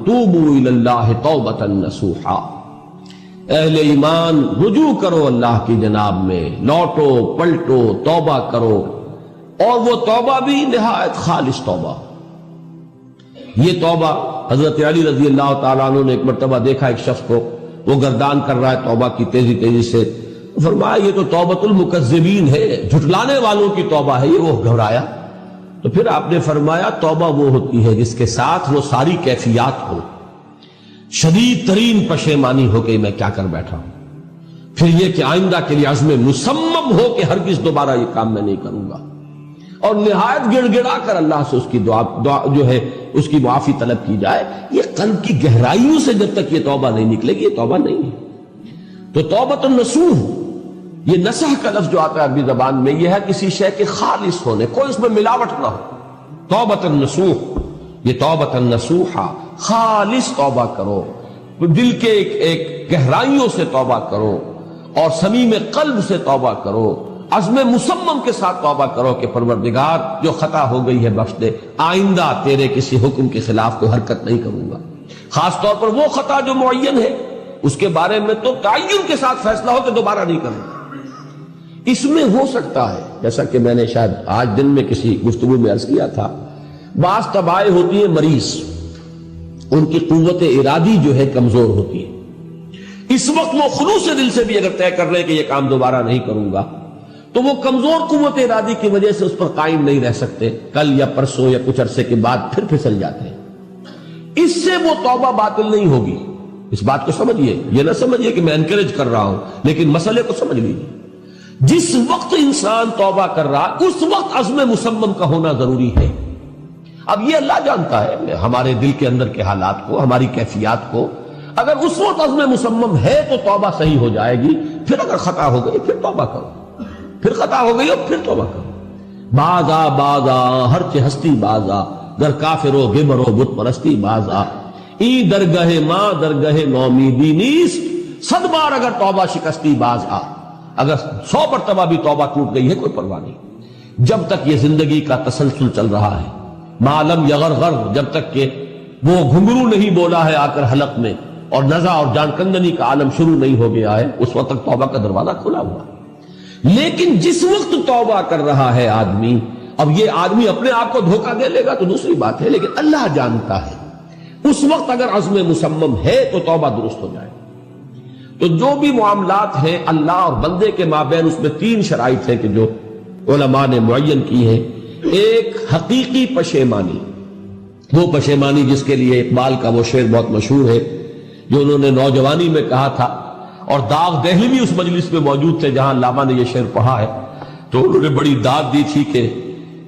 توبوا الی اللہ توبۃ نصوحا، اہل ایمان رجوع کرو اللہ کی جناب میں، لوٹو پلٹو توبہ کرو، اور وہ توبہ بھی نہایت خالص توبہ۔ یہ توبہ حضرت علی رضی اللہ تعالیٰ عنہ نے ایک مرتبہ دیکھا ایک شخص کو، وہ گردان کر رہا ہے توبہ کی تیزی تیزی سے، فرمایا یہ تو توبۃ المکذبین ہے، جھٹلانے والوں کی توبہ ہے یہ۔ وہ گھبرایا، تو پھر آپ نے فرمایا توبہ وہ ہوتی ہے جس کے ساتھ وہ ساری کیفیات ہو، شدید ترین پشیمانی ہو کہ میں کیا کر بیٹھا ہوں، پھر یہ کہ آئندہ کے لیے عزم مصمم ہو کہ ہرگز دوبارہ یہ کام میں نہیں کروں گا، اور نہایت گڑ گڑا کر اللہ سے اس کی دعا جو ہے اس کی معافی طلب کی جائے۔ یہ قلب کی گہرائیوں سے جب تک یہ توبہ نہیں نکلے گی یہ توبہ نہیں ہے۔ تو توبۃ النصوح، یہ نصح کا لفظ جو آتا ہے عربی زبان میں، یہ ہے کسی شے کے خالص ہونے، کوئی اس میں ملاوٹ نہ ہو۔ توبۃ النصوح، یہ توبۃ النصوحہ، خالص توبہ کرو، دل کے ایک گہرائیوں سے توبہ کرو، اور صمیم قلب سے توبہ کرو، عزم مصمم کے ساتھ توبہ کرو کہ پروردگار جو خطا ہو گئی ہے بخش دے، آئندہ تیرے کسی حکم کے خلاف کوئی حرکت نہیں کروں گا، خاص طور پر وہ خطا جو معین ہے اس کے بارے میں تو تعین کے ساتھ فیصلہ ہو کہ دوبارہ نہیں کروں گا۔ اس میں ہو سکتا ہے، جیسا کہ میں نے شاید آج دن میں کسی گفتگو میں عرض کیا تھا، بعض طبائع ہوتی ہیں مریض، ان کی قوت ارادی جو ہے کمزور ہوتی ہے، اس وقت وہ خلوص دل سے بھی اگر طے کر رہے کہ یہ کام دوبارہ نہیں کروں گا، تو وہ کمزور قوت ارادی کی وجہ سے اس پر قائم نہیں رہ سکتے، کل یا پرسوں یا کچھ عرصے کے بعد پھر پھسل جاتے ہیں۔ اس سے وہ توبہ باطل نہیں ہوگی، اس بات کو سمجھیے، یہ نہ سمجھیے کہ میں انکریج کر رہا ہوں، لیکن مسئلے کو سمجھ لیجیے۔ جس وقت انسان توبہ کر رہا اس وقت عزم مصمم کا ہونا ضروری ہے۔ اب یہ اللہ جانتا ہے ہمارے دل کے اندر کے حالات کو، ہماری کیفیات کو، اگر اس وقت عزم مصمم ہے تو توبہ صحیح ہو جائے گی، پھر اگر خطا ہو گئی پھر توبہ کرو، پھر خطا ہو گئی اور پھر توبہ کرو۔ بازا بازا ہر چہ ہستی بازا، در کافر و گمر و بت پرستی بازا، ای درگہ ماں درگہ نومیدی نیست، صد بار اگر توبہ شکستی باز آ، اگر 100 مرتبہ بھی توبہ ٹوٹ گئی ہے کوئی پرواہ نہیں، جب تک یہ زندگی کا تسلسل چل رہا ہے، معلم یغرغر، جب تک کہ وہ گھنگرو نہیں بولا ہے آ کر حلق میں، اور نزع اور جان کندنی کا عالم شروع نہیں ہو گیا ہے، اس وقت تک توبہ کا دروازہ کھلا ہوا ہے۔ لیکن جس وقت توبہ کر رہا ہے آدمی، اب یہ آدمی اپنے آپ کو دھوکہ دے لے گا تو دوسری بات ہے، لیکن اللہ جانتا ہے، اس وقت اگر عزم مصمم ہے تو توبہ درست ہو جائے۔ تو جو بھی معاملات ہیں اللہ اور بندے کے مابین، اس میں 3 شرائط ہیں کہ جو علماء نے معین کی ہیں۔ ایک حقیقی پشیمانی، وہ پشیمانی جس کے لیے اقبال کا وہ شعر بہت مشہور ہے جو انہوں نے نوجوانی میں کہا تھا، اور داغ دہلوی اس مجلس میں موجود تھے جہاں علامہ نے یہ شعر پڑھا ہے، تو انہوں نے بڑی داد دی تھی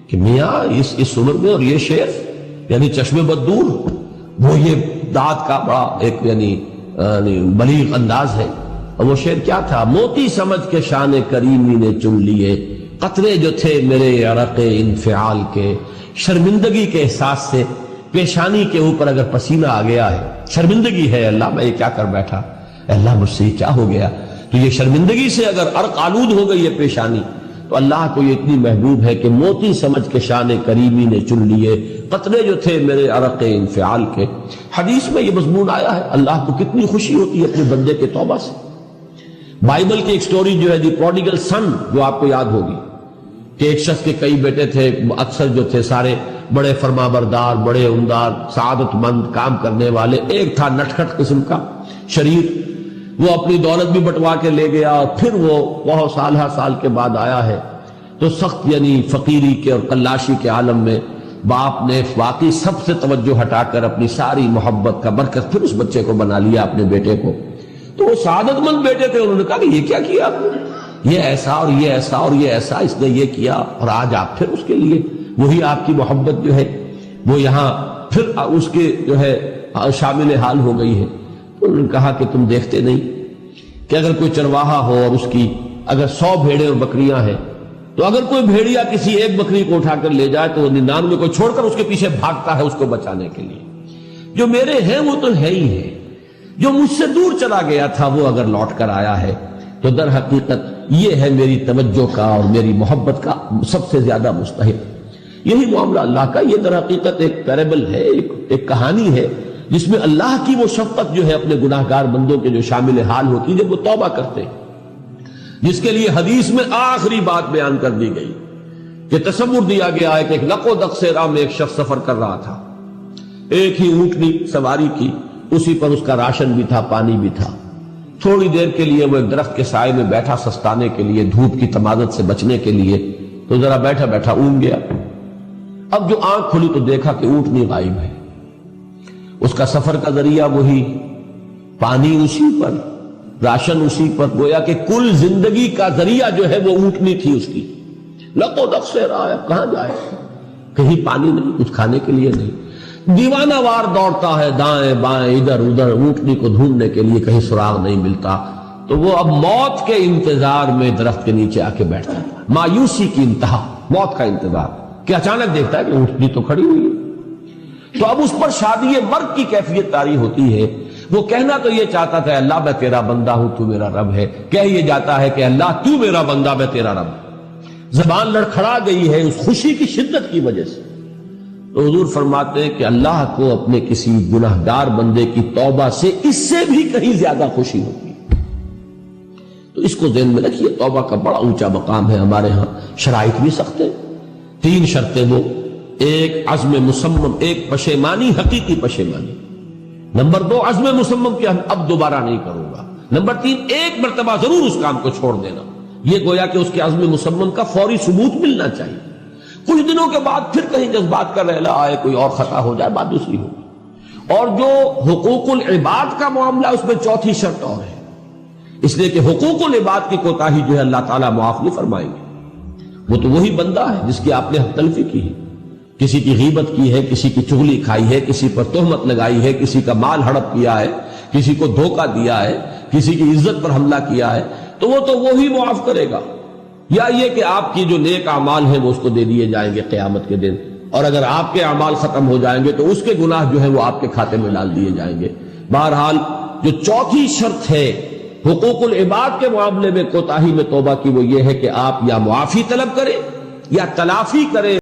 کہ میاں اس عمر میں اور یہ شعر یعنی چشم بددور، وہ یہ داد کا بڑا ایک یعنی بلیغ انداز ہے۔ اور وہ شعر کیا تھا؟ موتی سمجھ کے شان کریمی نے چن لیے، قطرے جو تھے میرے عرق انفعال کے، شرمندگی کے احساس سے پیشانی کے اوپر اگر پسینہ آ گیا ہے، شرمندگی ہے اللہ میں یہ کیا کر بیٹھا، اللہ مجھ سے کیا ہو گیا، تو یہ شرمندگی سے اگر عرق آلود ہو گئی ہے پیشانی، تو اللہ کو یہ اتنی محبوب ہے کہ موتی سمجھ کے شان کریمی نے چن لیے، قطرے جو تھے میرے عرق انفعال کے۔ حدیث میں یہ مضمون آیا ہے، اللہ کو کتنی خوشی ہوتی ہے اپنے بندے کے توبہ سے۔ بائبل کی ایک سٹوری جو ہے دی پروڈیگل سن، جو آپ کو یاد ہوگی کہ ایک شخص کے کئی بیٹے تھے، اکثر جو تھے سارے بڑے فرمانبردار، بڑے عمدار، سعادت مند، کام کرنے والے، ایک تھا نٹکھٹ قسم کا شریر، وہ اپنی دولت بھی بٹوا کے لے گیا، اور پھر وہ بہت سال کے بعد آیا ہے تو سخت یعنی فقیری کے اور قلاشی کے عالم میں باپ نے واقعی سب سے توجہ ہٹا کر اپنی ساری محبت کا مرکز پھر اس بچے کو بنا لیا، اپنے بیٹے کو۔ تو وہ سعادت مند بیٹے تھے، انہوں نے کہا کہ یہ کیا کیا آپ نے، یہ ایسا اور یہ ایسا اور یہ ایسا، اس نے یہ کیا، اور آج آپ پھر اس کے لیے وہی آپ کی محبت جو ہے وہ یہاں پھر اس کے جو ہے شامل حال ہو گئی ہے۔ انہوں نے کہا کہ تم دیکھتے نہیں کہ اگر کوئی چرواہا ہو اور اس کی اگر 100 بھیڑیں اور بکریاں ہیں، تو اگر کوئی بھیڑیا کسی ایک بکری کو اٹھا کر لے جائے تو وہ 99 کو چھوڑ کر اس کے پیچھے بھاگتا ہے اس کو بچانے کے لیے۔ جو میرے ہیں وہ تو ہے ہی ہے، جو مجھ سے دور چلا گیا تھا وہ اگر لوٹ کر آیا ہے تو در حقیقت یہ ہے میری توجہ کا اور میری محبت کا سب سے زیادہ مستحق۔ یہی معاملہ اللہ کا، یہ در حقیقت ایک پیرابل ہے، ایک کہانی ہے جس میں اللہ کی وہ شفقت جو ہے اپنے گناہگار بندوں کے جو شامل حال ہوتی ہے جب وہ توبہ کرتے ہیں، جس کے لیے حدیث میں آخری بات بیان کر دی گئی کہ تصور دیا گیا ہے کہ ایک لق و دق سے راہ میں ایک شخص سفر کر رہا تھا، ایک ہی اونٹنی سواری کی، اسی پر اس کا راشن بھی تھا، پانی بھی تھا۔ تھوڑی دیر کے لیے وہ ایک درخت کے سائے میں بیٹھا سستانے کے لیے، دھوپ کی تمازت سے بچنے کے لیے، تو ذرا بیٹھا بیٹھا اونگ گیا۔ اب جو آنکھ کھلی تو دیکھا کہ اونٹنی غائب ہے، اس کا سفر کا ذریعہ وہی، پانی اسی پر، راشن اسی پر، گویا کہ کل زندگی کا ذریعہ جو ہے وہ اونٹنی تھی اس کی۔ لق و دق سے رہا ہے، کہاں جائے؟ کہیں پانی نہیں، کچھ کھانے کے لیے نہیں، دیوانہ وار دوڑتا ہے دائیں بائیں ادھر ادھر اونٹنی کو ڈھونڈنے کے لیے، کہیں سراغ نہیں ملتا۔ تو وہ اب موت کے انتظار میں درخت کے نیچے آ کے بیٹھتا ہے، مایوسی کی انتہا، موت کا انتظار، کہ اچانک دیکھتا ہے کہ اونٹنی تو کھڑی ہوئی ہے۔ تو اب اس پر شادی مرگ کی کیفیت طاری ہوتی ہے۔ وہ کہنا تو یہ چاہتا تھا اللہ میں تیرا بندہ ہوں تو میرا رب ہے، کہہ یہ جاتا ہے کہ اللہ تو میرا بندہ میں تیرا رب، زبان لڑکھڑا گئی ہے اس خوشی کی شدت کی وجہ سے۔ تو حضور فرماتے ہیں کہ اللہ کو اپنے کسی گناہگار بندے کی توبہ سے اس سے بھی کہیں زیادہ خوشی ہوتی ہے۔ تو اس کو ذہن میں رکھیے، توبہ کا بڑا اونچا مقام ہے۔ ہمارے ہاں شرائط بھی سخت ہیں، 3 شرطیں وہ، ایک عزم مصمم، ایک پشیمانی، حقیقی پشیمانی، نمبر 2 عزم مصمم کہ اب دوبارہ نہیں کروں گا، نمبر 3 ایک مرتبہ ضرور اس کام کو چھوڑ دینا، یہ گویا کہ اس کے عزم مصمم کا فوری ثبوت ملنا چاہیے۔ کچھ دنوں کے بعد پھر کہیں جذبات کا رحلہ آئے، کوئی اور خطا ہو جائے، بات دوسری ہوگی۔ اور جو حقوق العباد کا معاملہ، اس میں 4تھی شرط اور ہے، اس لیے کہ حقوق العباد کی کوتاہی جو ہے اللہ تعالیٰ معاف نہیں فرمائیں گے۔ وہ تو وہی بندہ ہے جس کی آپ نے حق تلفی کی ہے، کسی کی غیبت کی ہے، کسی کی چغلی کھائی ہے، کسی پر تہمت لگائی ہے، کسی کا مال ہڑپ کیا ہے، کسی کو دھوکہ دیا ہے، کسی کی عزت پر حملہ کیا ہے، تو وہ تو وہی معاف کرے گا۔ یا یہ کہ آپ کی جو نیک اعمال ہیں وہ اس کو دے دیے جائیں گے قیامت کے دن، اور اگر آپ کے اعمال ختم ہو جائیں گے تو اس کے گناہ جو ہیں وہ آپ کے کھاتے میں ڈال دیے جائیں گے۔ بہرحال جو 4تھی شرط ہے حقوق العباد کے معاملے میں کوتاہی میں توبہ کی، وہ یہ ہے کہ آپ یا معافی طلب کریں یا تلافی کریں